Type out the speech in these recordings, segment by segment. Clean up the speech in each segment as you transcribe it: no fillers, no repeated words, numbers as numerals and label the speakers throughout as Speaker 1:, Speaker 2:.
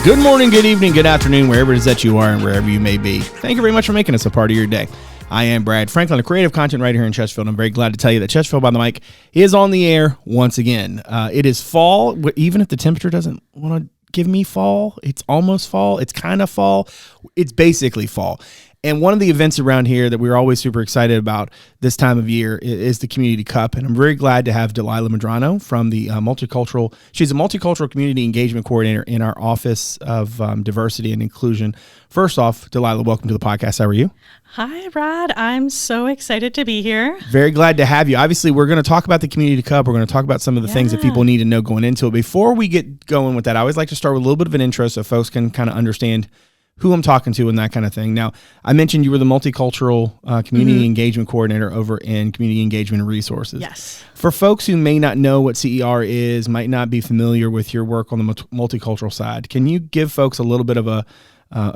Speaker 1: Good morning, good evening, good afternoon, wherever it is that you are and wherever you may be. Thank you very much for making us a part of your day. I am Brad Franklin, a creative content writer here in Chesterfield. I'm very glad to tell you that Chesterfield Behind the Mic is on the air once again. It is fall, even if the temperature doesn't want to give me fall. It's almost fall. It's kind of fall. It's basically fall. And one of the events around here that we're always super excited about this time of year is the Community Cup. And I'm very glad to have Dalila Medrano from the Multicultural. She's a Multicultural Community Engagement Coordinator in our Office of Diversity and Inclusion. First off, Dalila, welcome to the podcast. How are you?
Speaker 2: Hi, Brad. I'm so excited to be here.
Speaker 1: Very glad to have you. Obviously, we're going to talk about the Community Cup. We're going to talk about some of the things that people need to know going into it. Before we get going with that, I always like to start with a little bit of an intro so folks can kind of understand who I'm talking to and that kind of thing. Now, I mentioned you were the Multicultural Community Engagement Coordinator over in Community Engagement and Resources.
Speaker 2: Yes.
Speaker 1: For folks who may not know what CER is, might not be familiar with your work on the multicultural side, can you give folks a little bit of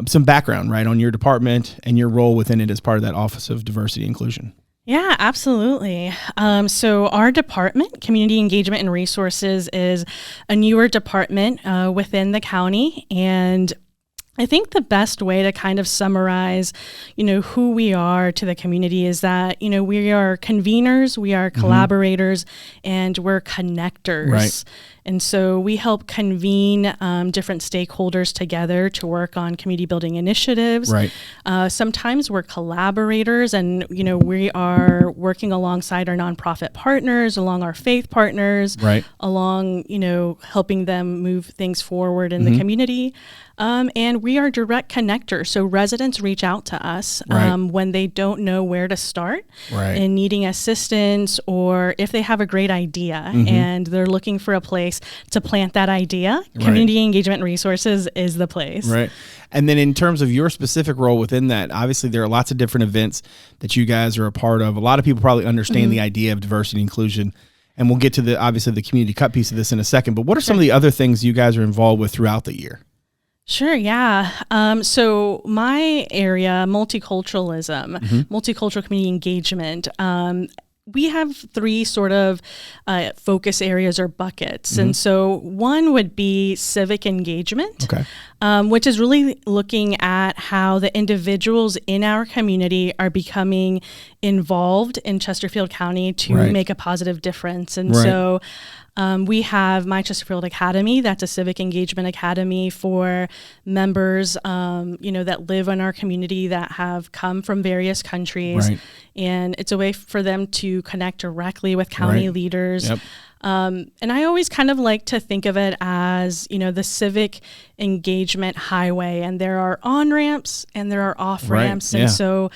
Speaker 1: some background, right, on your department and your role within it as part of that Office of Diversity and Inclusion?
Speaker 2: Yeah, absolutely. So our department, Community Engagement and Resources, is a newer department within the county, and I think the best way to kind of summarize, who we are to the community is that, we are conveners, we are collaborators, and we're connectors. Right. And so we help convene different stakeholders together to work on community building initiatives. Right. Sometimes we're collaborators and, we are working alongside our nonprofit partners, along our faith partners, right, along, helping them move things forward in the community. And we are direct connectors. So residents reach out to us when they don't know where to start and needing assistance, or if they have a great idea and they're looking for a place to plant that idea. Community Engagement and Resources is the place. Right.
Speaker 1: And then in terms of your specific role within that, obviously there are lots of different events that you guys are a part of. A lot of people probably understand the idea of diversity and inclusion. And we'll get to the Community Cup piece of this in a second. But what are some of the other things you guys are involved with throughout the year?
Speaker 2: Sure, yeah. So my area, multiculturalism, multicultural community engagement, we have three sort of focus areas or buckets. And so one would be civic engagement, which is really looking at how the individuals in our community are becoming involved in Chesterfield County to make a positive difference. And so we have My Chesterfield Academy. That's a civic engagement academy for members, that live in our community that have come from various countries. Right. And it's a way for them to connect directly with county leaders. Yep. And I always kind of like to think of it as, the civic engagement highway. And there are on-ramps and there are off-ramps. And so,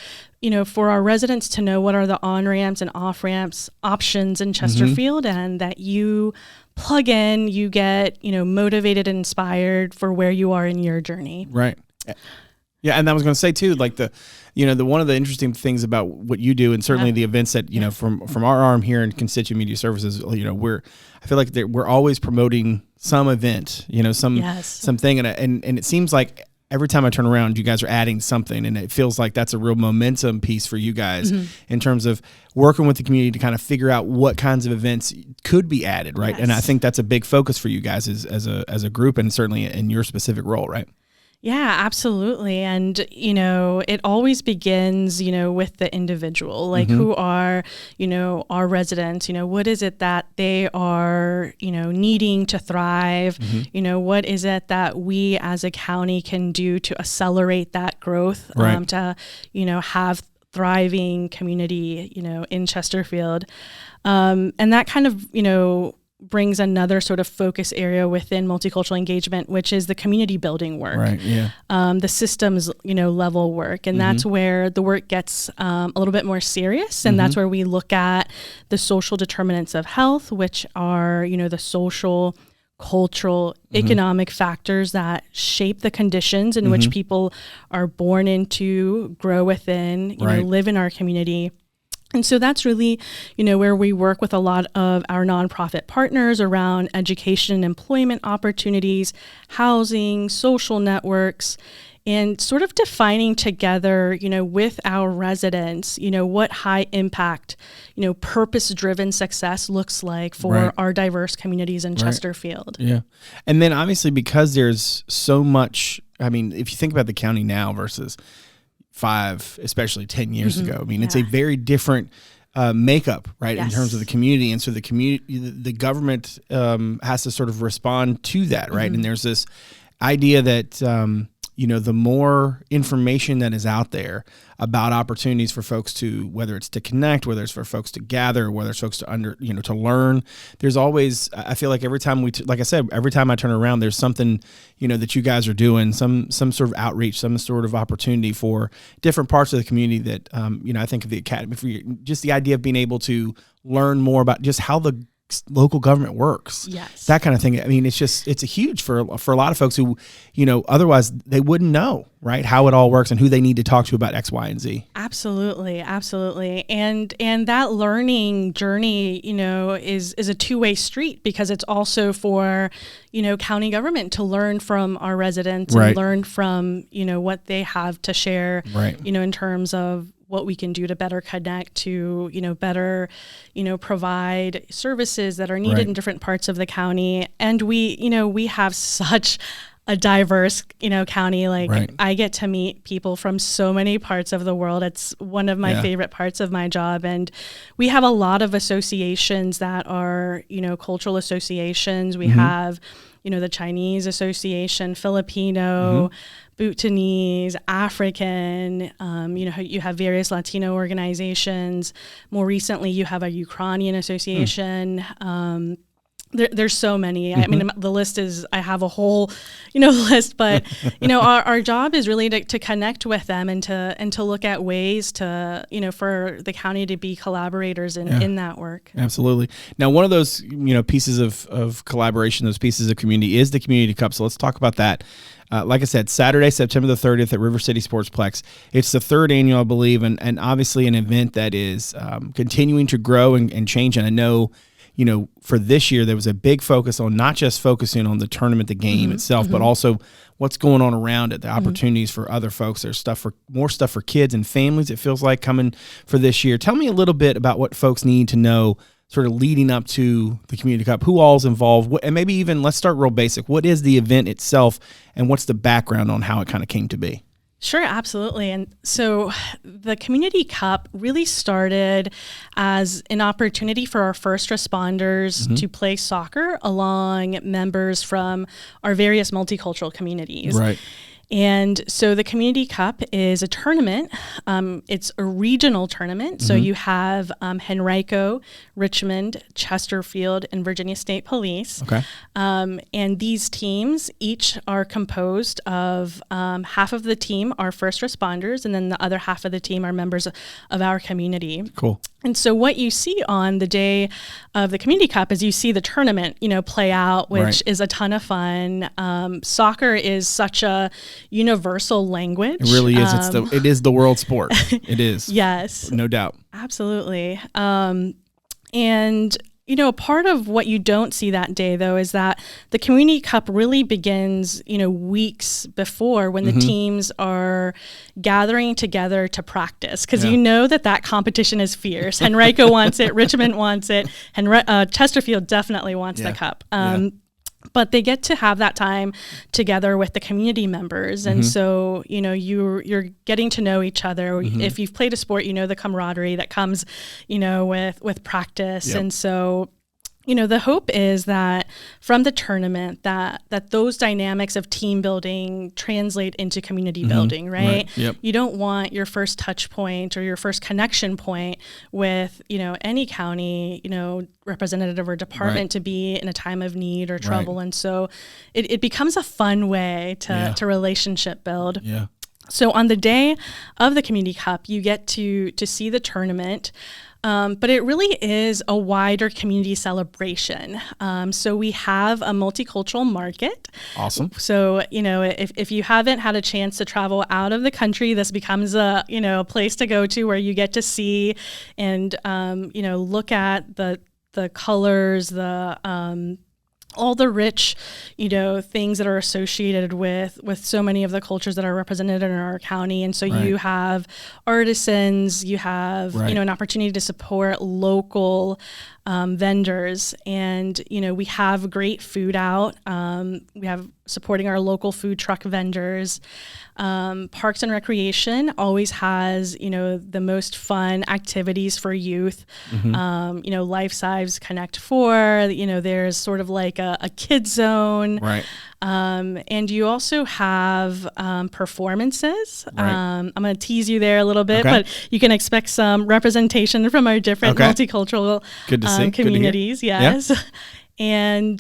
Speaker 2: for our residents to know what are the on-ramps and off-ramps options in Chesterfield, and that you plug in, you get, motivated and inspired for where you are in your journey. Right.
Speaker 1: Yeah, and I was going to say too, like the one of the interesting things about what you do, and certainly the events that from our arm here in Constituent Media Services, I feel like we're always promoting some event, something, and it seems like every time I turn around, you guys are adding something, and it feels like that's a real momentum piece for you guys in terms of working with the community to kind of figure out what kinds of events could be added, right? Yes. And I think that's a big focus for you guys as a group, and certainly in your specific role, right?
Speaker 2: Yeah, absolutely. And, it always begins, with the individual, like who are, our residents, what is it that they are, needing to thrive? What is it that we as a county can do to accelerate that growth, to, have thriving community, in Chesterfield. And that kind of, brings another sort of focus area within multicultural engagement, which is the community building work, the systems, level work. And that's where the work gets a little bit more serious. And that's where we look at the social determinants of health, which are, the social, cultural, economic factors that shape the conditions in which people are born into, grow within, live in our community. And so that's really, where we work with a lot of our nonprofit partners around education and employment opportunities, housing, social networks. and sort of defining together, with our residents, what high impact, purpose-driven success looks like for our diverse communities in Chesterfield.
Speaker 1: Yeah. And then obviously because there's so much, I mean, if you think about the county now versus 5, especially 10 years ago, I mean, it's a very different makeup, right, in terms of the community. And so the government has to sort of respond to that, right? And there's this idea that, the more information that is out there about opportunities for folks to, whether it's to connect, whether it's for folks to gather, whether it's folks to to learn, there's always, I feel like every time like I said, every time I turn around, there's something, that you guys are doing, some sort of outreach, some sort of opportunity for different parts of the community that, I think of the academy, for just the idea of being able to learn more about just how the local government works, that kind of thing. I mean, it's a huge for a lot of folks who, otherwise they wouldn't know, right, how it all works and who they need to talk to about X, Y, and Z.
Speaker 2: Absolutely. And that learning journey, is a two-way street, because it's also for, county government to learn from our residents and learn from, what they have to share, in terms of what we can do to better connect, to, better, provide services that are needed in different parts of the county. And we have such a diverse, county. Like I get to meet people from so many parts of the world. It's one of my favorite parts of my job. And we have a lot of associations that are, cultural associations. We have, the Chinese Association, Filipino, Bhutanese, African, you have various Latino organizations. More recently, you have a Ukrainian association. There's so many. I mean, the list is, I have a whole, list, but, our job is really to connect with them and to look at ways to, for the county to be collaborators in that work.
Speaker 1: Absolutely. Now, one of those, pieces of collaboration, those pieces of community is the Community Cup. So let's talk about that. Like I said, Saturday, September the 30th at River City Sportsplex. It's the 3rd annual, I believe, and obviously an event that is continuing to grow and change. And I know, for this year, there was a big focus on not just focusing on the tournament, the game itself, but also what's going on around it, the opportunities for other folks. There's more stuff for kids and families, it feels like, coming for this year. Tell me a little bit about what folks need to know sort of leading up to the Community Cup, who all's involved, and maybe even let's start real basic. What is the event itself, and what's the background on how it kind of came to be?
Speaker 2: Sure, absolutely. And so the Community Cup really started as an opportunity for our first responders to play soccer along members from our various multicultural communities.
Speaker 1: Right.
Speaker 2: And so the Community Cup is a tournament. It's a regional tournament. So you have Henrico, Richmond, Chesterfield, and Virginia State Police.
Speaker 1: Okay.
Speaker 2: And these teams each are composed of half of the team are first responders, and then the other half of the team are members of our community.
Speaker 1: Cool.
Speaker 2: And so what you see on the day of the Community Cup is you see the tournament, play out, which is a ton of fun. Soccer is such a universal language.
Speaker 1: It really is. It is the world sport. It is.
Speaker 2: Yes.
Speaker 1: No doubt.
Speaker 2: Absolutely. And part of what you don't see that day, though, is that the Community Cup really begins, weeks before, when the teams are gathering together to practice, because that competition is fierce. Henrico wants it, Richmond wants it, and Chesterfield definitely wants the cup. But they get to have that time together with the community members. And so, you're getting to know each other. If you've played a sport, the camaraderie that comes, with practice. And so, the hope is that from the tournament that those dynamics of team building translate into community building, right?
Speaker 1: Yep.
Speaker 2: You don't want your first touch point or your first connection point with, any county, representative or department to be in a time of need or trouble. And so it becomes a fun way to relationship build.
Speaker 1: Yeah.
Speaker 2: So on the day of the Community Cup, you get to see the tournament. But it really is a wider community celebration. So we have a multicultural market.
Speaker 1: Awesome.
Speaker 2: So, if you haven't had a chance to travel out of the country, this becomes a place to go to where you get to see and, look at the colors, all the rich, things that are associated with so many of the cultures that are represented in our county. And so you have artisans, you have, an opportunity to support local vendors. And, we have great food out. We have supporting our local food truck vendors. Parks and Recreation always has, the most fun activities for youth. Life Size Connect 4, there's sort of like a kid zone.
Speaker 1: Right.
Speaker 2: And you also have performances. I'm going to tease you there a little bit, but you can expect some representation from our different multicultural communities. Yes. Yeah. And,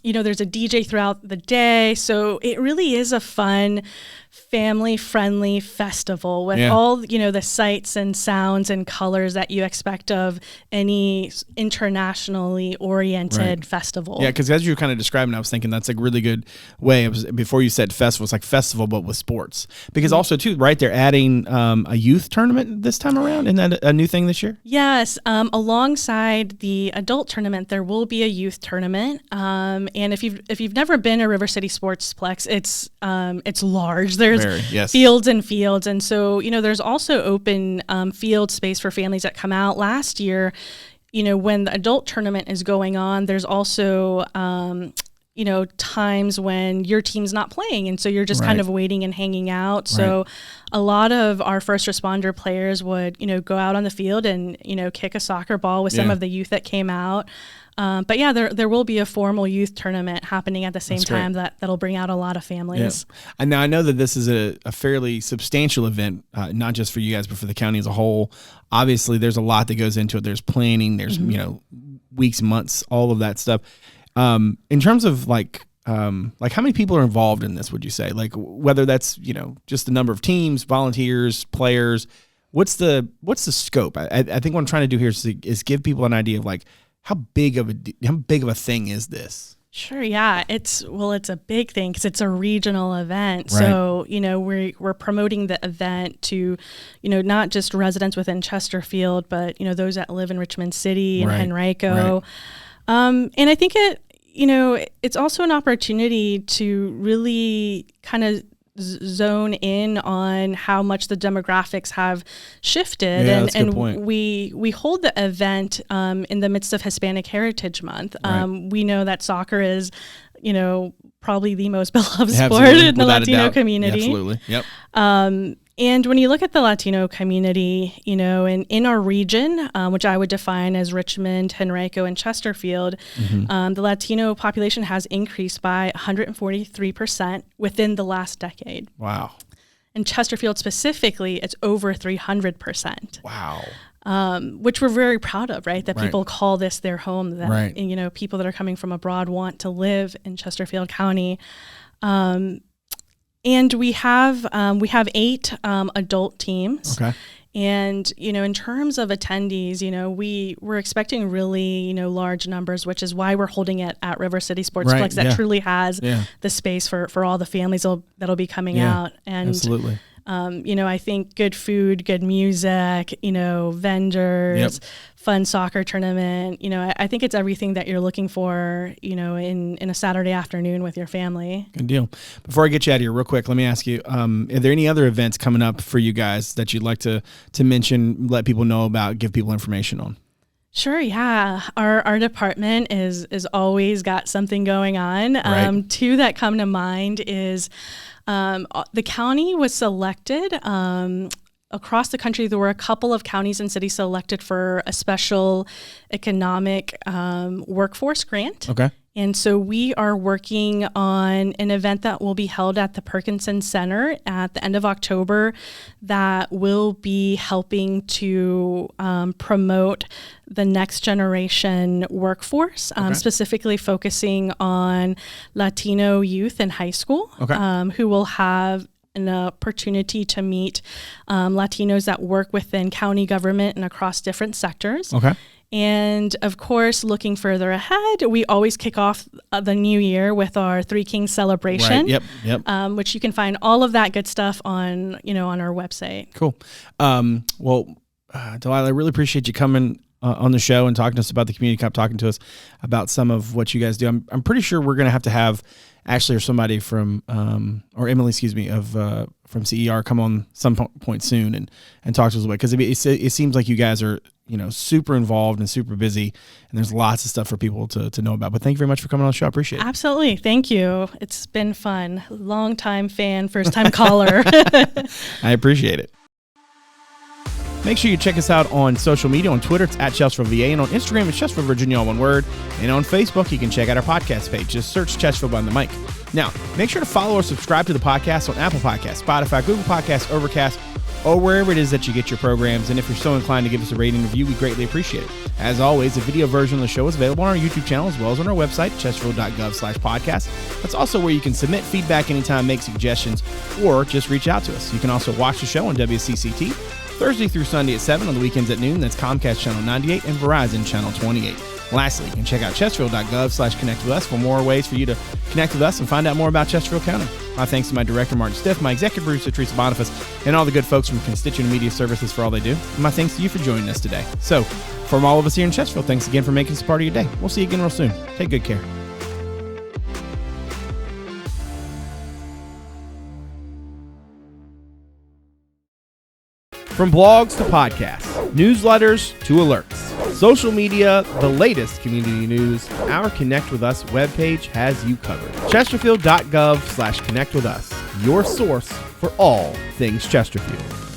Speaker 2: there's a DJ throughout the day. So it really is a fun, family-friendly festival with all, the sights and sounds and colors that you expect of any internationally oriented festival.
Speaker 1: Yeah, because as you were kind of describing, I was thinking that's a really good way. Before you said festival, it's like festival, but with sports. Because also, too, they're adding a youth tournament this time around. Isn't that a new thing this year?
Speaker 2: Yes. Alongside the adult tournament, there will be a youth tournament. And if you've never been to River City Sportsplex, it's large. There's fields and fields. And so, there's also open field space for families that come out. Last year, when the adult tournament is going on, there's also, times when your team's not playing. And so you're just kind of waiting and hanging out. So a lot of our first responder players would, go out on the field and, kick a soccer ball with some of the youth that came out. But yeah, there will be a formal youth tournament happening at the same time that'll bring out a lot of families.
Speaker 1: Yeah. And now I know that this is a fairly substantial event, not just for you guys, but for the county as a whole. Obviously, there's a lot that goes into it. There's planning, there's, weeks, months, all of that stuff. In terms of like how many people are involved in this, would you say? Like whether that's, just the number of teams, volunteers, players, what's the scope? I think what I'm trying to do here is give people an idea of like, how big of a thing is this?
Speaker 2: Sure. Yeah. It's a big thing because it's a regional event. Right. So, we're promoting the event to, not just residents within Chesterfield, but, those that live in Richmond City and Henrico. Right. And I think it's also an opportunity to really kind of zone in on how much the demographics have shifted.
Speaker 1: Yeah, that's a good point.
Speaker 2: We hold the event in the midst of Hispanic Heritage Month. We know that soccer is, probably the most beloved sport in the Latino community.
Speaker 1: Yeah, absolutely. Yep.
Speaker 2: And when you look at the Latino community, in our region, which I would define as Richmond, Henrico, and Chesterfield, the Latino population has increased by 143% within the last decade.
Speaker 1: Wow.
Speaker 2: In Chesterfield specifically, it's over 300%.
Speaker 1: Wow.
Speaker 2: Which we're very proud of, right? That people call this their home, that, people that are coming from abroad want to live in Chesterfield County. And we have 8 adult teams.
Speaker 1: Okay.
Speaker 2: And, in terms of attendees, we're expecting really, large numbers, which is why we're holding it at River City Sportsplex that truly has the space for all the families that'll be coming out. And
Speaker 1: absolutely.
Speaker 2: I think good food, good music, vendors, fun soccer tournament, I think it's everything that you're looking for, in a Saturday afternoon with your family.
Speaker 1: Good deal. Before I get you out of here real quick, let me ask you, are there any other events coming up for you guys that you'd like to mention, let people know about, give people information on?
Speaker 2: Sure. Yeah. Our department is always got something going on. 2 that come to mind is, the county was selected, across the country. There were a couple of counties and cities selected for a special economic, workforce grant.
Speaker 1: Okay.
Speaker 2: And so we are working on an event that will be held at the Perkinson Center at the end of October that will be helping to promote the next generation workforce, specifically focusing on Latino youth in high school, who will have an opportunity to meet Latinos that work within county government and across different sectors.
Speaker 1: Okay.
Speaker 2: And of course, looking further ahead, we always kick off the new year with our Three Kings celebration.
Speaker 1: Right. Yep.
Speaker 2: Which you can find all of that good stuff on our website.
Speaker 1: Cool. Well, Dalila, I really appreciate you coming on the show and talking to us about the Community Cup, talking to us about some of what you guys do. I'm pretty sure we're going to have Ashley or somebody from or Emily, excuse me, from CER come on some point soon and talk to us about, because it seems like you guys are super involved and super busy, and there's lots of stuff for people to know about. But thank you very much for coming on the show. I appreciate it.
Speaker 2: Absolutely. Thank you. It's been fun. Long time fan, first time caller.
Speaker 1: I appreciate it. Make sure you check us out on social media. On Twitter, it's at Chesterfield VA, and on Instagram, it's Chesterfield Virginia, all one word. And on Facebook, you can check out our podcast page. Just search Chesterfield Behind the Mic. Now, make sure to follow or subscribe to the podcast on Apple Podcasts, Spotify, Google Podcasts, Overcast, or wherever it is that you get your programs. And if you're so inclined to give us a rating and review, we greatly appreciate it. As always, a video version of the show is available on our YouTube channel as well as on our website, chesterfield.gov/podcast. That's also where you can submit feedback anytime, make suggestions, or just reach out to us. You can also watch the show on WCCT Thursday through Sunday at 7, on the weekends at noon. That's Comcast Channel 98 and Verizon Channel 28. Lastly, you can check out chesterfield.gov/connect with us for more ways for you to connect with us and find out more about Chesterfield County. My thanks to my director, Martin Stith, my executive producer, Teresa, Bonifas, and all the good folks from Constituent Media Services for all they do. And my thanks to you for joining us today. So, from all of us here in Chesterfield, thanks again for making us part of your day. We'll see you again real soon. Take good care. From blogs to podcasts, newsletters to alerts, social media, the latest community news, our Connect With Us webpage has you covered. Chesterfield.gov/connect with us, your source for all things Chesterfield.